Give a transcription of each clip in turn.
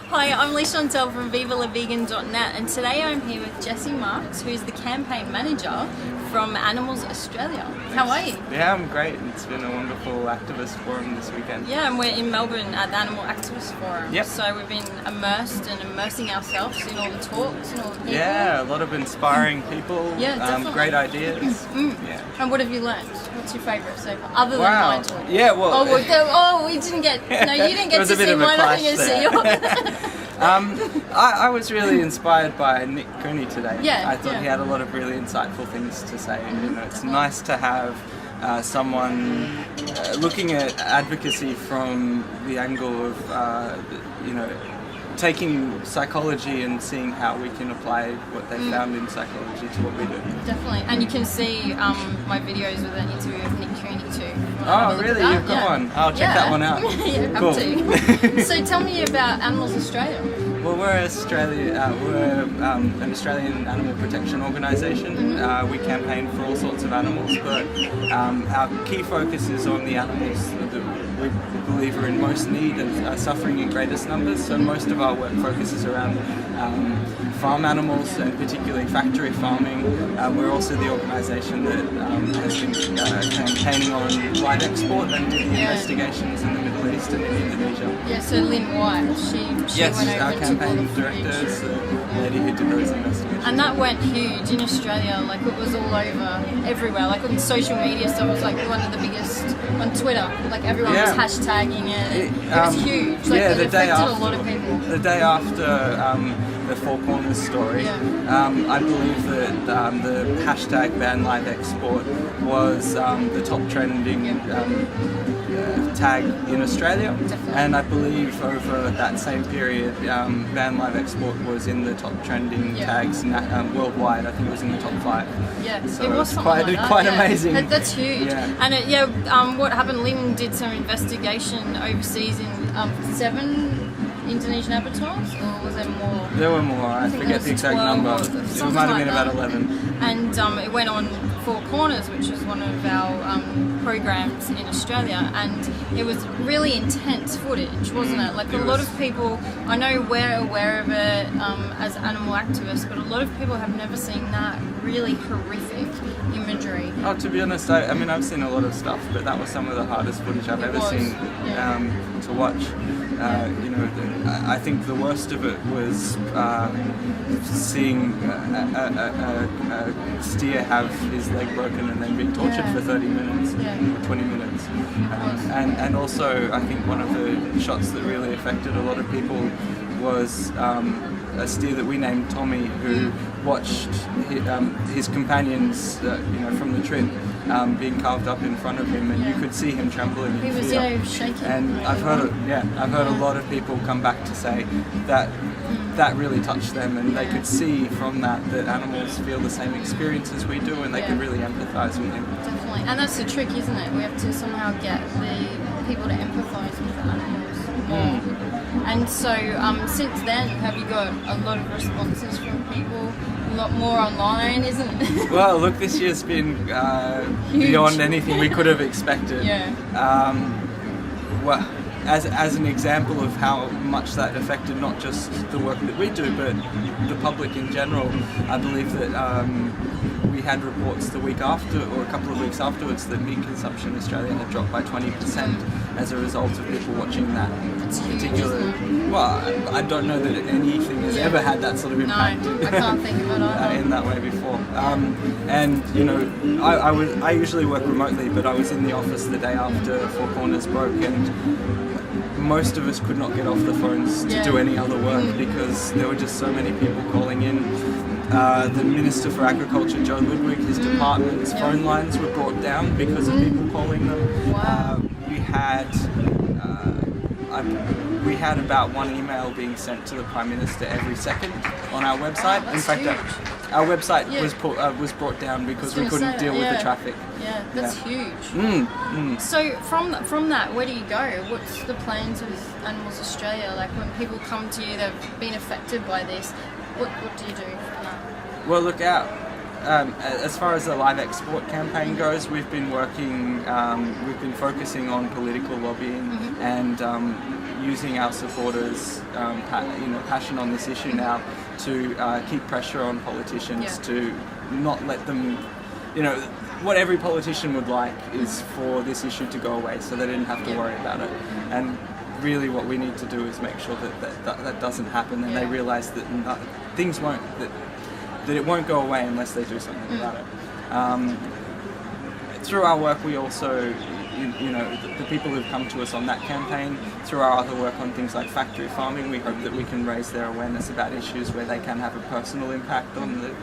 Hi, I'm Leigh-Chantelle from Viva and today I'm here with Jessie Marks, who's the campaign manager from Animals Australia. How are you? Yeah, I'm great. It's been a wonderful activist forum this weekend. Yeah, and we're in Melbourne at the Animal Activist Forum. Yep. So we've been immersing ourselves in all the talks and all the people. Yeah, a lot of inspiring people. Yeah, definitely. Great ideas. Yeah. And what have you learned? What's your favourite so far? Other than Wow. my talk. Yeah, well... we didn't get... No, you didn't get was to a bit see of a mine. I clash didn't there. see yours. I was really inspired by Nick Cooney today. Yeah, I thought he had a lot of really insightful things to say. You know, it's nice to have someone looking at advocacy from the angle of, taking psychology and seeing how we can apply what they found in psychology to what we do. Definitely, and you can see my videos with an interview with Nick Cooney too. Oh, really? You've got one? I'll check that one out. Yeah, cool. To. So tell me about Animals Australia. Well, we're an Australian animal protection organisation. We campaign for all sorts of animals, but our key focus is on the animals that we believe are in most need and are suffering in greatest numbers. So most of our work focuses around farm animals, and particularly factory farming. We're also the organisation that has been campaigning on live export and did the investigations in the Middle East and in Indonesia. Yeah, so Lyn White, she yes, went over our and campaign took all the director footage. is the lady who did those investigations. And that went huge in Australia, like it was all over, everywhere, like on social media stuff. It was like one of the biggest on Twitter, like everyone was hashtagging it. It was huge, like it affected a lot of people. The day after the Four Corners story, I believe that the hashtag ban live export was the top trending tag in Australia. Definitely. And I believe over that same period, ban live export was in the top trending tags worldwide. I think it was in the top 5. Yeah, so it was quite amazing. That's huge. Yeah. And what happened? Lyn did some investigation overseas in 7 Indonesian abattoirs, or was there more? There were more. I forget the exact number. It might have been about 11. And it went on Four Corners, which is one of our programs in Australia, and it was really intense footage, wasn't it? Like a lot of people, I know we're aware of it as animal activists, but a lot of people have never seen that really horrific imagery. Oh, to be honest, I mean, I've seen a lot of stuff, but that was some of the hardest footage I've ever seen to watch. I think the worst of it was seeing a steer have his leg broken and then being tortured for 30 minutes, or 20 minutes. And also, I think one of the shots that really affected a lot of people was a steer that we named Tommy, who watched his companions, from the trip, being carved up in front of him, and you could see him trembling in fear. He was shaking. And I've heard a lot of people come back to say that really touched them, and they could see from that animals feel the same experiences we do, and they could really empathise with him. Definitely, and that's the trick, isn't it? We have to somehow get the people to empathise with the animals more. And so, since then, have you got a lot of responses from people? A lot more online, isn't it? Well, look, this year's been beyond anything we could have expected. Well, as an example of how much that affected not just the work that we do, but the public in general, I believe that we had reports the week after, or a couple of weeks afterwards, that meat consumption in Australia had dropped by 20% as a result of people watching that particular. Well, I don't know that anything has ever had that sort of impact. No, I can't think of it either. In that way before. And I usually work remotely, but I was in the office the day after Four Corners broke, and most of us could not get off the phones to do any other work because there were just so many people calling in. The Minister for Agriculture, Joe Ludwig, his department's phone lines were brought down because of people calling them. Wow. We had about one email being sent to the Prime Minister every second on our website. Wow, in fact, our website was brought down because we couldn't deal with the traffic. Yeah, that's huge. So from that, where do you go? What's the plans with Animals Australia? Like when people come to you, they've been affected by this. What do you do from that? Well, look, as far as the live export campaign goes, we've been focusing on political lobbying and using our supporters' passion on this issue now to keep pressure on politicians to not let them, what every politician would like is for this issue to go away so they didn't have to worry about it. And really what we need to do is make sure that doesn't happen, and they realise that things won't, that it won't go away unless they do something about it. Through our work, we also, the people who've come to us on that campaign, through our other work on things like factory farming, we hope that we can raise their awareness about issues where they can have a personal impact on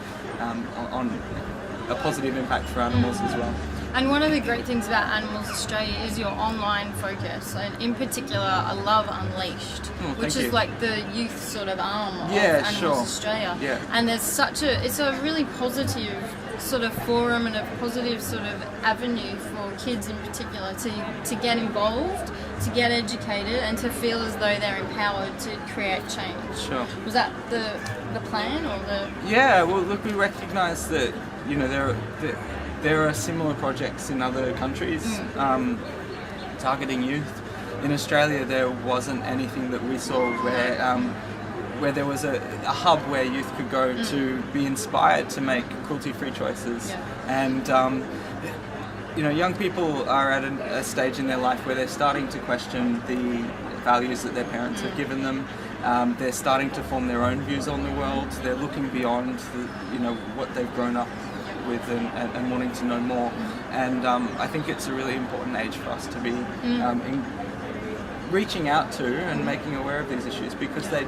a positive impact for animals as well. And one of the great things about Animals Australia is your online focus, and in particular I love Unleashed, which is like the youth sort of arm of Animals Australia. Yeah. And there's it's a really positive sort of forum and a positive sort of avenue for kids in particular to get involved, to get educated, and to feel as though they're empowered to create change. Sure. Was that the plan or the? Yeah, well look, we recognise that there are similar projects in other countries targeting youth. In Australia, there wasn't anything that we saw where there was a hub where youth could go to be inspired to make cruelty-free choices. And young people are at a stage in their life where they're starting to question the values that their parents have given them. They're starting to form their own views on the world. They're looking beyond what they've grown up with and wanting to know more. And I think it's a really important age for us to be reaching out to and making aware of these issues, because they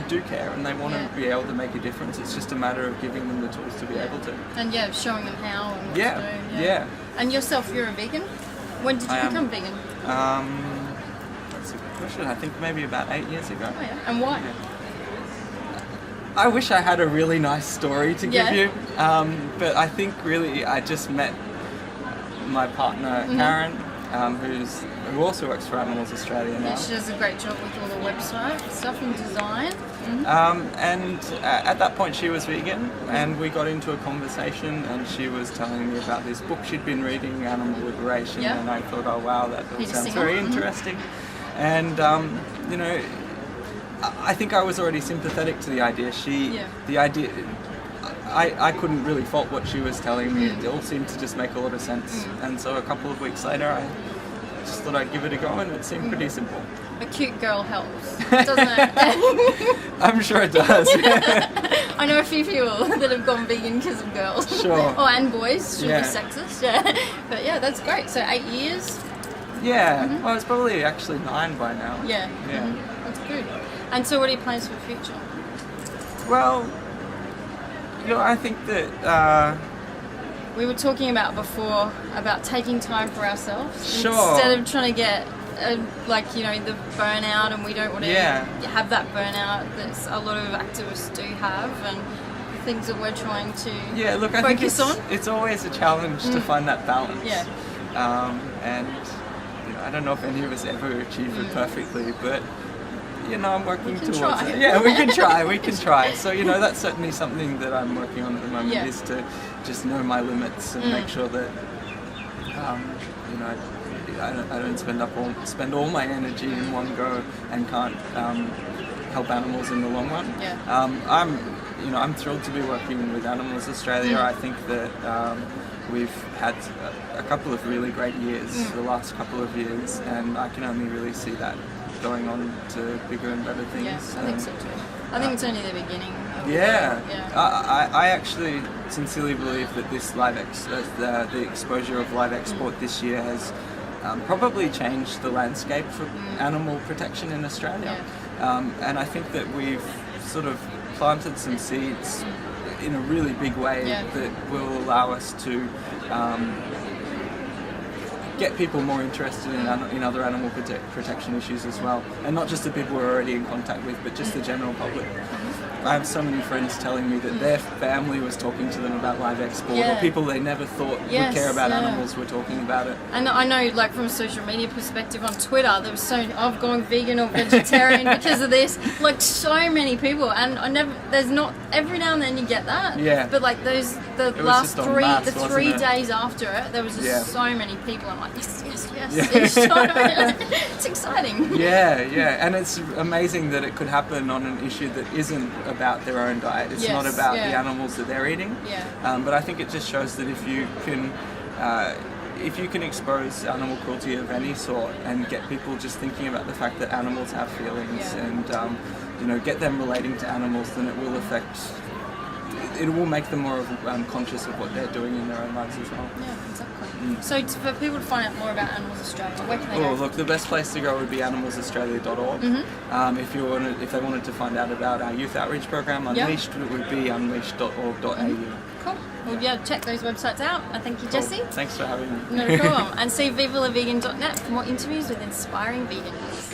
do care and they want to be able to make a difference. It's just a matter of giving them the tools to be able to. And showing them how and what to do. Yeah. And yourself, you're a vegan? When did you become vegan? That's a good question. I think maybe about 8 years ago. Oh, yeah. And why? Yeah. I wish I had a really nice story to give you, but I think really I just met my partner Karen, who also works for Animals Australia now. Yeah, she does a great job with all the website stuff and design. And at that point she was vegan, and we got into a conversation, and she was telling me about this book she'd been reading, Animal Liberation, and I thought, oh wow, that all sounds very interesting. And I think I was already sympathetic to the idea. I couldn't really fault what she was telling me. It all seemed to just make a lot of sense. And so a couple of weeks later, I just thought I'd give it a go, and it seemed pretty simple. A cute girl helps, doesn't it? I'm sure it does. I know a few people that have gone vegan because of girls. Sure. And boys, should be sexist. But that's great. So 8 years? Yeah. Well, it's probably actually 9 by now. Yeah. That's good. And so what are your plans for the future? Well, I think that we were talking about before about taking time for ourselves instead of trying to get the burnout, and we don't want to have that burnout that a lot of activists do have, and the things that we're trying to focus on. It's always a challenge to find that balance. And I don't know if any of us ever achieve it perfectly, but I'm working towards it. Yeah, we can try. So, that's certainly something that I'm working on at the moment, is to just know my limits and make sure that, I don't spend all my energy in one go and can't help animals in the long run. I'm thrilled to be working with Animals Australia. I think that we've had a couple of really great years, the last couple of years, and I can only really see that going on to bigger and better things. Yeah, I think so too. I think it's only the beginning. I actually sincerely believe that this the exposure of live export this year has probably changed the landscape for animal protection in Australia. And I think that we've sort of planted some seeds in a really big way that will allow us to get people more interested in other animal protection issues as well, and not just the people we're already in contact with, but just the general public. I have so many friends telling me that their family was talking to them about live export, or people they never thought would care about animals were talking about it. And I know, like, from a social media perspective on Twitter, there was so, I've gone vegan or vegetarian because of this. Like, so many people, and there's not, every now and then you get that. Yeah. But like the last three days after it, there was just so many people. I'm like, yes. It's exciting. Yeah, and it's amazing that it could happen on an issue that isn't about their own diet. It's not about the animals that they're eating. But I think it just shows that if you can expose animal cruelty of any sort and get people just thinking about the fact that animals have feelings and get them relating to animals, then it will make them more conscious of what they're doing in their own lives as well. Yeah, exactly. So for people to find out more about Animals Australia, where can they go? Look, the best place to go would be animalsaustralia.org. If they wanted to find out about our youth outreach program, Unleashed, it would be unleashed.org.au. Cool. Well, check those websites out. I thank you, Jesse. Thanks for having me. No problem. And see vivalavegan.net for more interviews with inspiring vegans.